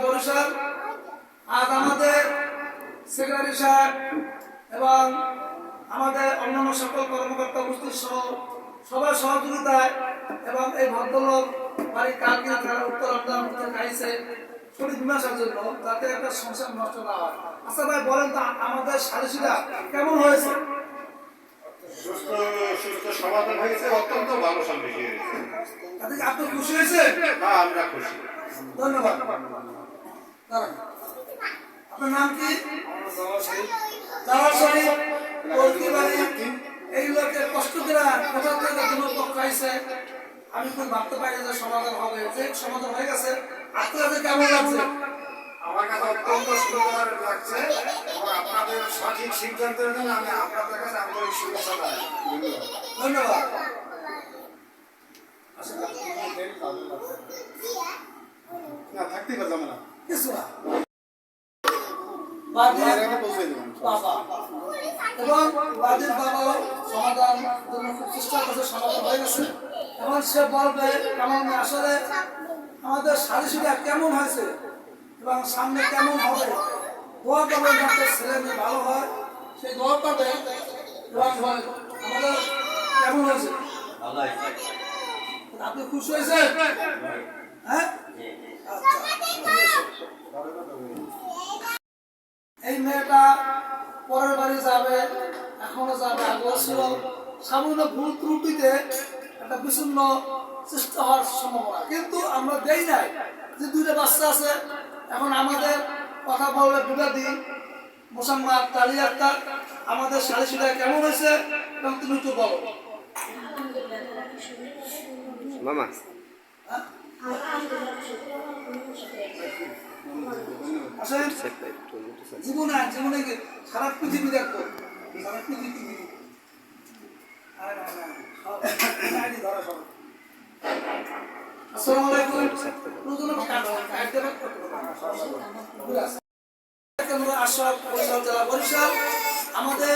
বরিশাল। আজ আমাদের সেক্রেটারি সাহেব এবং আমাদের অন্যান্য সকল কর্মকর্তা উপস্থিত সহ সবার সহযোগিতায় এবং এই ভদ্রলোক বাড়ি কালকে থানার উত্তর আমদান খাইছে শরীর বিনাশের জন্য, যাতে একটা সংসার নষ্ট না হয়। আচ্ছা ভাই বলেন তো, আমাদের সালিশিরা কেমন হয়েছে? সুস্থ সমাধান হয়েছে, অত্যন্ত ভালো সালিশি হয়েছে। আপনি খুশি হয়েছে? হ্যাঁ, আমরা খুশি। ধন্যবাদ। আপনার নাম কি? জাওয়ার শরীফ। এই লোকের কষ্ট করে কোথা থেকে দুপক্ষ আইছে, আমি খুব ভাবতে পারি যে সমাধান হবে। যে সমাধান হয়ে গেছে, আপনাদের কেমন লাগছে? আমার কাছে অত্যন্ত সুন্দর লাগছে এবং আপনাদের সঠিক সিদ্ধান্তের জন্য আমি আপনাদের কাছে আন্তরিক শুভেচ্ছা জানাই। ধন্যবাদ। না থাকতেই পারলাম না, কিছু না। বাবা এবং বাদির বাবাও সমাধান জন্য খুব চেষ্টা করছে, সমাধান হয়ে গেছে। এবং সে বলবে কেমন আসলে আমাদের সালিশিরা কেমন হয়েছে এবং সামনে কেমন হবে। দোয়া করবে যাতে ছেলে মেয়ে ভালো হয়, সেই দোয়া করবে। এবং আমাদের কেমন হয়েছে? আপনি খুশি হয়েছেন? হ্যাঁ, আচ্ছা। এই মেয়েটা পরের বাড়ি যাবে, এখনো যাবে, আগেও ছিল। সামান্য ভুল ত্রুটিতে একটা বিচ্ছিন্ন সৃষ্টি হওয়ার সম্ভাবনা, কিন্তু আমরা দেই নাই। যে দুইটা বাচ্চা আছে, এখন আমাদের কথা বলবে বিবাদী মোসাম্মদ তালিয়া আক্তার, আমাদের সালিশিরা কেমন হয়েছে এবং তুমি একটু বলো। মামা জীবনে জীবনে সারা পৃথিবী দেখবো, সারা পৃথিবী আসসালামু আলাইকুম। জেলা বরিশাল আমাদের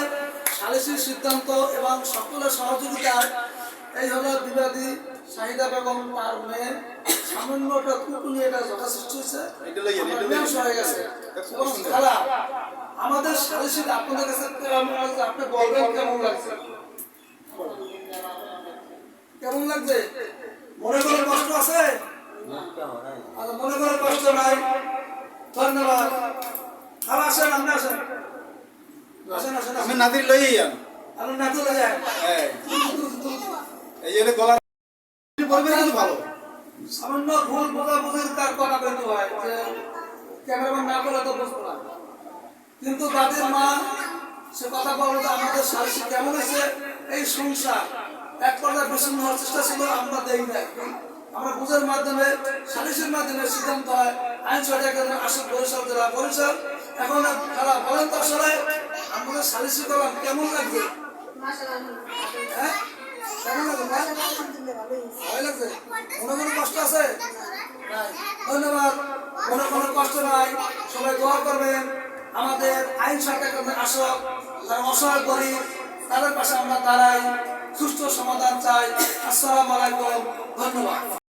সালিসির সিদ্ধান্ত এবং সকলের সহযোগিতায় এই হলো বিবাদী শাহিদা বেগম তার মেয়ে সামান্য একটা ত্রুটি নিয়ে এটা ঝগড়া সৃষ্টি হয়েছে, হয়ে গেছে। আমাদের সালিসির আপনাদের কাছে আপনি বলবেন কেমন লাগছে? কেমন লাগছে? মনে করে কষ্ট আছে? মনে করে কষ্ট নাই। ধন্যবাদ। আর আসেন, আপনি আসেন, আসেন আসেন। আমি নাতির লই আপনি নাতি লই যান। এই জন্য গলা বলবে কিন্তু ভালো। সামান্য ভুল বোঝাবুঝির তার কথা বলতে হয় যে ক্যামেরাম্যান না করে তো বুঝবো না, কিন্তু দাদির মা সে কথা বললো যে আমাদের সালিশি কেমন হয়েছে। এই সংসার এক পর্যায়ে বিচ্ছিন্ন হওয়ার চেষ্টা ছিল, আমরা দেই নাই। আমরা বুঝের মাধ্যমে সালিশের মাধ্যমে সিদ্ধান্ত হয়। আইন সহায়তা আসল বরিশাল জেলা বরিশাল। এখন তারা বলেন তো আসলে আমাদের সালিশি করলাম কেমন লাগছে? হ্যাঁ, কেমন লাগছে? ভালো লাগছে? মনে কোনো কষ্ট আছে? ধন্যবাদ। মনে কোনো কষ্ট নাই। সবাই দোয়া করবেন আমাদের আইন সহায়তা আসক, তারা অসহায় গরিব, তাদের পাশে আমরা দাঁড়াই, সুষ্ঠু সমাধান চাই। আসসালামু আলাইকুম, ধন্যবাদ।